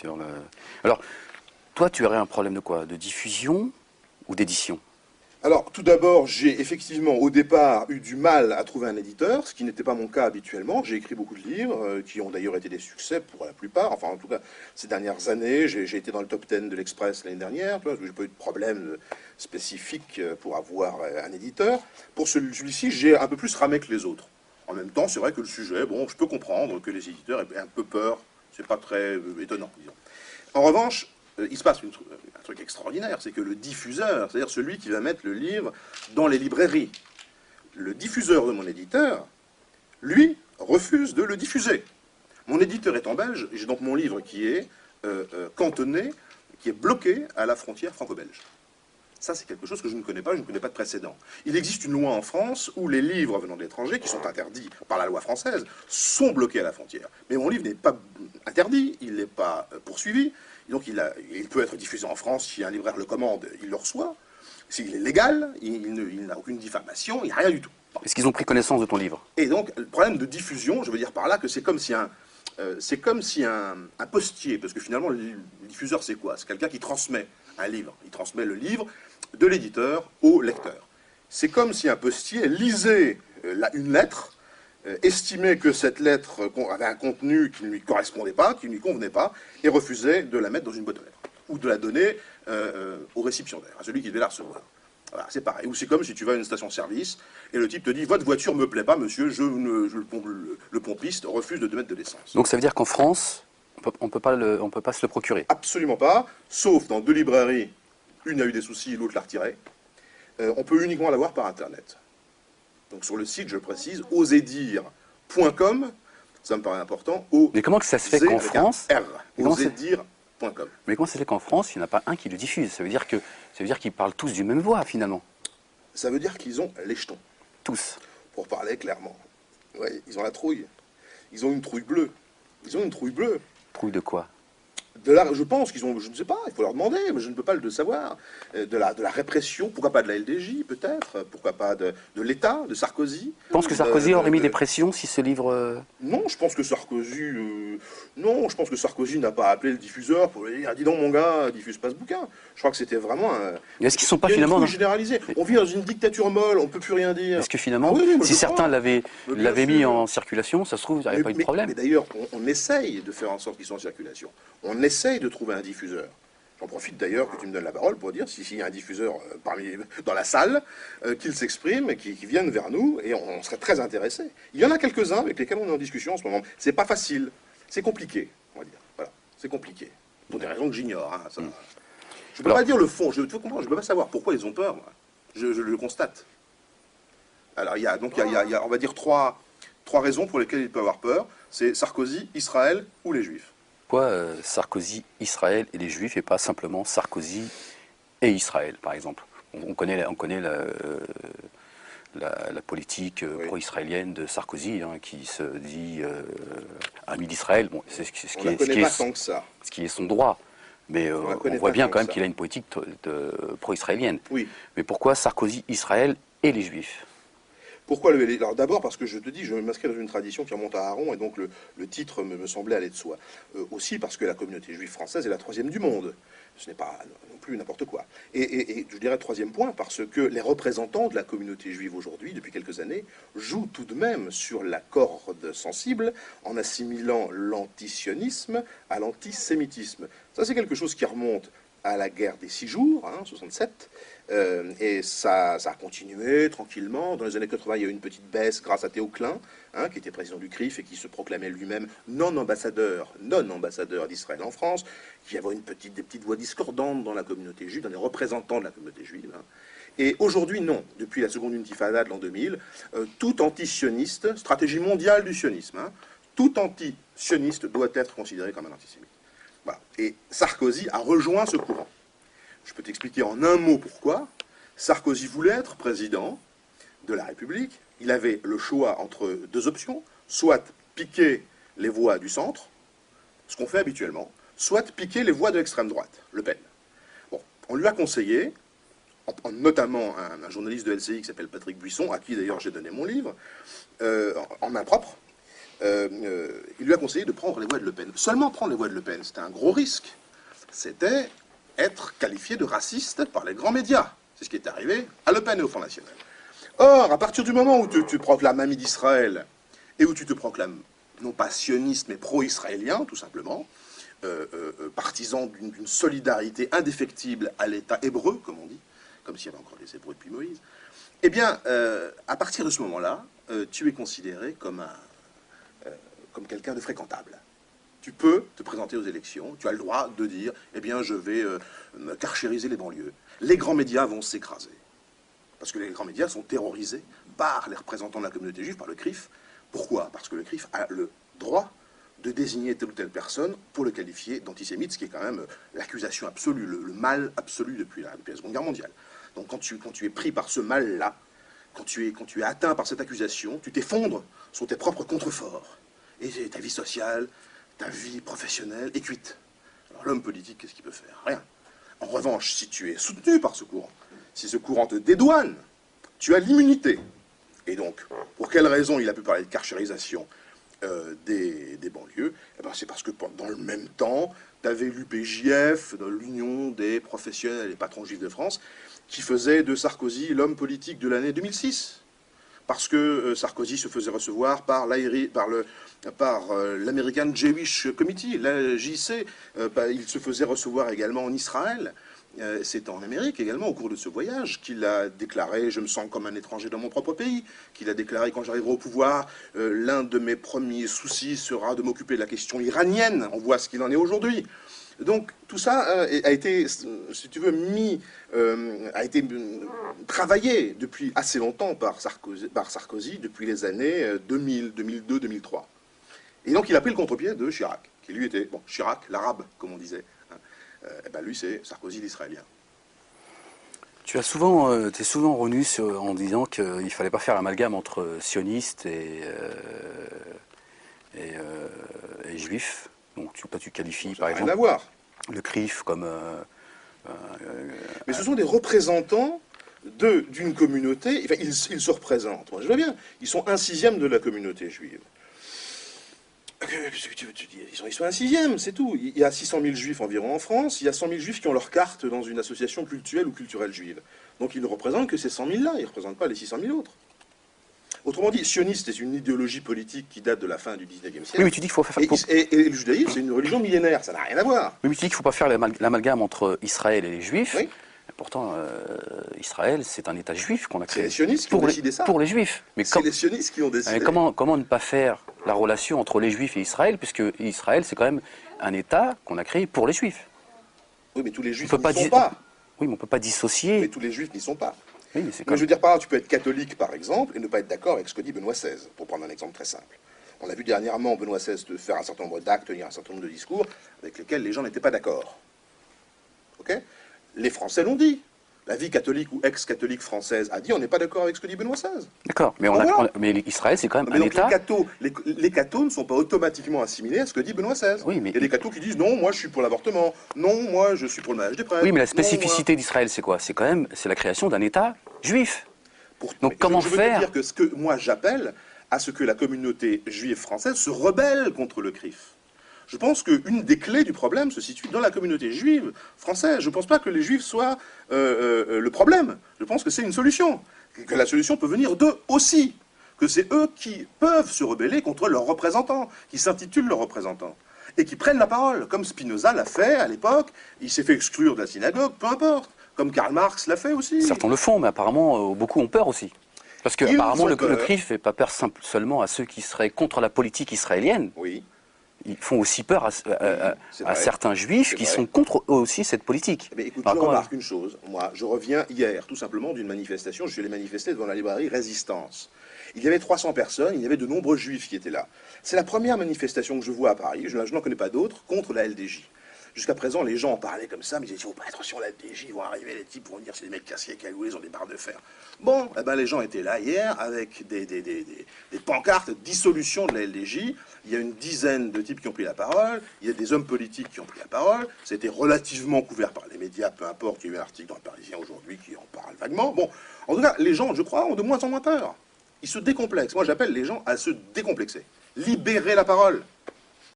sur le... Alors, toi, tu aurais un problème de quoi? De diffusion ou d'édition? Alors, tout d'abord, j'ai effectivement, au départ, eu du mal à trouver un éditeur, ce qui n'était pas mon cas habituellement. J'ai écrit beaucoup de livres, qui ont d'ailleurs été des succès pour la plupart. Enfin, en tout cas, ces dernières années, j'ai été dans le top 10 de l'Express l'année dernière. Je n'ai pas eu de problème spécifique pour avoir un éditeur. Pour celui-ci, j'ai un peu plus ramé que les autres. En même temps, c'est vrai que le sujet, bon, je peux comprendre que les éditeurs aient un peu peur. C'est pas très étonnant, disons. En revanche, il se passe un truc extraordinaire, c'est que le diffuseur, c'est-à-dire celui qui va mettre le livre dans les librairies, le diffuseur de mon éditeur, lui, refuse de le diffuser. Mon éditeur étant belge, j'ai donc mon livre qui est cantonné, qui est bloqué à la frontière franco-belge. Ça, c'est quelque chose que je ne connais pas, je ne connais pas de précédent. Il existe une loi en France où les livres venant de l'étranger, qui sont interdits par la loi française, sont bloqués à la frontière. Mais mon livre n'est pas interdit, il n'est pas poursuivi, donc il peut être diffusé en France, si un libraire le commande, il le reçoit. S'il est légal, il n'a aucune diffamation, il n'y a rien du tout. Bon. Est-ce qu'ils ont pris connaissance de ton livre? Et donc, le problème de diffusion, je veux dire par là que c'est comme si un postier, parce que finalement, le diffuseur, c'est quoi? C'est quelqu'un qui transmet un livre. Il transmet le livre de l'éditeur au lecteur. C'est comme si un postier lisait une lettre, estimait que cette lettre avait un contenu qui ne lui correspondait pas, qui ne lui convenait pas, et refusait de la mettre dans une boîte aux lettres, ou de la donner au récipiendaire, à celui qui devait la recevoir. Voilà, c'est pareil. Ou c'est comme si tu vas à une station-service et le type te dit « Votre voiture me plaît pas, monsieur, le pompiste refuse de te mettre de l'essence. » Donc ça veut dire qu'en France, on peut pas se le procurer? Absolument pas, sauf dans deux librairies. Une a eu des soucis, l'autre l'a retiré. On peut uniquement l'avoir par Internet. Donc sur le site, je précise, osedire.com, ça me paraît important. Mais comment que ça se fait qu'en France... osedire.com. Mais comment ça se fait qu'en France, il n'y en a pas un qui le diffuse? Ça veut dire qu'ils parlent tous d'une même voix, finalement. Ça veut dire qu'ils ont les jetons. Tous. Pour parler clairement. Ouais, ils ont la trouille. Ils ont une trouille bleue. Ils ont une trouille bleue. Trouille de quoi? Je pense qu'ils ont, je ne sais pas, il faut leur demander, mais je ne peux pas le savoir, de la répression, pourquoi pas de la LDJ peut-être, pourquoi pas de l'État, de Sarkozy. Tu penses que Sarkozy aurait mis des pressions si ce livre... Non, je pense que Sarkozy n'a pas appelé le diffuseur pour lui dire « Dis donc mon gars, diffuse pas ce bouquin ». Je crois que c'était vraiment un... Est-ce qu'ils sont pas finalement... généralisé. On vit dans une dictature molle, on ne peut plus rien dire. Est-ce que finalement, si certains l'avaient mis en circulation, ça se trouve, il n'y aurait pas eu de problème? Mais d'ailleurs, on essaye de faire en sorte qu'ils soient en circulation. On essaye de trouver un diffuseur. J'en profite d'ailleurs que tu me donnes la parole pour dire s'il y a un diffuseur dans la salle, qu'il s'exprime, qu'il vienne vers nous, et on serait très intéressés. Il y en a quelques-uns avec lesquels on est en discussion en ce moment. C'est pas facile, c'est compliqué, on va dire. Voilà, c'est compliqué. Pour des raisons que j'ignore. Hein, je ne peux pas dire le fond, je ne peux pas savoir pourquoi ils ont peur, moi. Je le constate. Alors il y a, on va dire, trois raisons pour lesquelles ils peuvent avoir peur. C'est Sarkozy, Israël ou les Juifs. Pourquoi Sarkozy, Israël et les Juifs et pas simplement Sarkozy et Israël, par exemple? On connaît la politique pro-israélienne de Sarkozy, hein, qui se dit ami d'Israël. Bon, c'est ce qui est son droit. Mais on voit bien quand même qu'il a une politique pro-israélienne. Oui. Mais pourquoi Sarkozy, Israël et les Juifs? Pourquoi le Alors d'abord parce que je te dis, je m'inscris dans une tradition qui remonte à Aaron, et donc le titre me semblait aller de soi. Aussi parce que la communauté juive française est la troisième du monde. Ce n'est pas non plus n'importe quoi. Et je dirais troisième point, parce que les représentants de la communauté juive aujourd'hui, depuis quelques années, jouent tout de même sur la corde sensible en assimilant l'antisionisme à l'antisémitisme. Ça, c'est quelque chose qui remonte à la guerre des 6 jours, hein, 67, et ça a continué tranquillement. Dans les années 80, il y a eu une petite baisse grâce à Théo Klein, hein, qui était président du CRIF et qui se proclamait lui-même non-ambassadeur d'Israël en France, qui avait des petites voix discordantes dans la communauté juive, dans les représentants de la communauté juive. Hein. Et aujourd'hui, non. Depuis la seconde intifada de l'an 2000, tout anti-sioniste, stratégie mondiale du sionisme, hein, tout anti-sioniste doit être considéré comme un antisémite. Voilà. Et Sarkozy a rejoint ce courant. Je peux t'expliquer en un mot pourquoi. Sarkozy voulait être président de la République. Il avait le choix entre deux options, soit piquer les voix du centre, ce qu'on fait habituellement, soit piquer les voix de l'extrême droite, Le Pen. Bon, on lui a conseillé, notamment un journaliste de LCI qui s'appelle Patrick Buisson, à qui d'ailleurs j'ai donné mon livre, en main propre, il lui a conseillé de prendre les voix de Le Pen. Seulement prendre les voix de Le Pen, c'était un gros risque. C'était être qualifié de raciste par les grands médias. C'est ce qui est arrivé à Le Pen et au Front National. Or, à partir du moment où tu proclames ami d'Israël, et où tu te proclames, non pas sioniste, mais pro-israélien, tout simplement, partisan d'une solidarité indéfectible à l'État hébreu, comme on dit, comme s'il y avait encore des Hébreux depuis Moïse, eh bien, à partir de ce moment-là, tu es considéré comme quelqu'un de fréquentable. Tu peux te présenter aux élections, tu as le droit de dire, eh bien, je vais carchériser les banlieues. Les grands médias vont s'écraser. Parce que les grands médias sont terrorisés par les représentants de la communauté juive, par le CRIF. Pourquoi? Parce que le CRIF a le droit de désigner telle ou telle personne pour le qualifier d'antisémite, ce qui est quand même l'accusation absolue, le mal absolu depuis la Seconde Guerre mondiale. Donc quand tu es pris par ce mal-là, quand tu es atteint par cette accusation, tu t'effondres sur tes propres contreforts. Et ta vie sociale, ta vie professionnelle est cuite. Alors l'homme politique, qu'est-ce qu'il peut faire? Rien. En revanche, si tu es soutenu par ce courant, si ce courant te dédouane, tu as l'immunité. Et donc, pour quelle raison il a pu parler de carchérisation des banlieues? Eh ben, c'est parce que dans le même temps, tu avais l'UPJF, l'Union des professionnels et patrons juifs de France, qui faisait de Sarkozy l'homme politique de l'année 2006. Parce que Sarkozy se faisait recevoir par l'American Jewish Committee, la JC. Il se faisait recevoir également en Israël. C'est en Amérique également, au cours de ce voyage, qu'il a déclaré « Je me sens comme un étranger dans mon propre pays », qu'il a déclaré « Quand j'arriverai au pouvoir, l'un de mes premiers soucis sera de m'occuper de la question iranienne ». On voit ce qu'il en est aujourd'hui. Donc tout ça a été, si tu veux, a été travaillé depuis assez longtemps par Sarkozy depuis les années 2000, 2002, 2003. Et donc il a pris le contre-pied de Chirac, qui lui était, bon, Chirac, l'arabe, comme on disait. Et ben lui, c'est Sarkozy l'israélien. Tu as souvent, t'es souvent revenu en disant qu'il ne fallait pas faire l'amalgame entre sionistes et juifs. Donc tu qualifies par exemple le CRIF comme... Mais ce sont des représentants d'une communauté, enfin ils se représentent, moi je vois bien, ils sont 1/6 de la communauté juive. Qu'est-ce que tu veux te dire? Ils sont 1/6, c'est tout. Il y a 600 000 juifs environ en France, il y a 100 000 juifs qui ont leur carte dans une association culturelle ou culturelle juive. Donc ils ne représentent que ces 100 000-là, ils ne représentent pas les 600 000 autres. Autrement dit, sioniste, c'est une idéologie politique qui date de la fin du 19e siècle. Oui, mais tu dis qu'il faut faire... Et le judaïsme, c'est une religion millénaire, ça n'a rien à voir. Oui, mais tu dis qu'il ne faut pas faire l'amalgame entre Israël et les juifs. Oui. Pourtant, Israël, c'est un État juif qu'on a créé. C'est les sionistes qui ont décidé ça. Pour les juifs. C'est les sionistes qui ont décidé. Mais comment ne pas faire la relation entre les juifs et Israël, puisque Israël, c'est quand même un État qu'on a créé pour les juifs. Oui, mais tous les juifs n'y sont pas. Oui, mais on ne peut pas dissocier. Mais tous les juifs n'y sont pas. Oui, mais je veux dire par là, tu peux être catholique, par exemple, et ne pas être d'accord avec ce que dit Benoît XVI, pour prendre un exemple très simple. On a vu dernièrement Benoît XVI faire un certain nombre d'actes, tenir un certain nombre de discours, avec lesquels les gens n'étaient pas d'accord. Ok? Les Français l'ont dit. La vie catholique ou ex-catholique française a dit on n'est pas d'accord avec ce que dit Benoît XVI. D'accord, mais, mais Israël, c'est quand même un État... Les cathos ne sont pas automatiquement assimilés à ce que dit Benoît XVI. Oui, mais... Il y a des cathos qui disent non, moi je suis pour l'avortement, non, moi je suis pour le mariage des prêtres. Oui, mais la spécificité d'Israël, c'est quoi? C'est quand même la création d'un État juif. Donc comment faire? Je veux te dire que ce que moi j'appelle à ce que la communauté juive française se rebelle contre le CRIF. Je pense qu'une des clés du problème se situe dans la communauté juive française. Je ne pense pas que les juifs soient le problème. Je pense que c'est une solution. Que la solution peut venir d'eux aussi. Que c'est eux qui peuvent se rebeller contre leurs représentants, qui s'intitulent leurs représentants. Et qui prennent la parole, comme Spinoza l'a fait à l'époque. Il s'est fait exclure de la synagogue, peu importe. Comme Karl Marx l'a fait aussi. Certains le font, mais apparemment, beaucoup ont peur aussi. Parce que apparemment, le CRIF ne fait pas peur seulement à ceux qui seraient contre la politique israélienne. Oui. Ils font aussi peur à certains juifs qui sont contre eux aussi cette politique. Mais écoute, je remarque une chose. Moi, je reviens hier, tout simplement, d'une manifestation. Je suis allé manifester devant la librairie Résistance. Il y avait 300 personnes, il y avait de nombreux juifs qui étaient là. C'est la première manifestation que je vois à Paris, je n'en connais pas d'autres, contre la LDJ. Jusqu'à présent, les gens en parlaient comme ça, mais ils disaient, oh, attention, la LDJ, ils vont arriver, les types vont dire, c'est des mecs cassés, cagoulés, ils ont des barres de fer. Bon, eh ben, les gens étaient là hier avec des pancartes dissolution de la LDJ. Il y a une dizaine de types qui ont pris la parole, il y a des hommes politiques qui ont pris la parole. C'était relativement couvert par les médias, peu importe, il y a eu un article dans le Parisien aujourd'hui qui en parle vaguement. Bon, en tout cas, les gens, je crois, ont de moins en moins peur. Ils se décomplexent. Moi, j'appelle les gens à se décomplexer. Libérez la parole.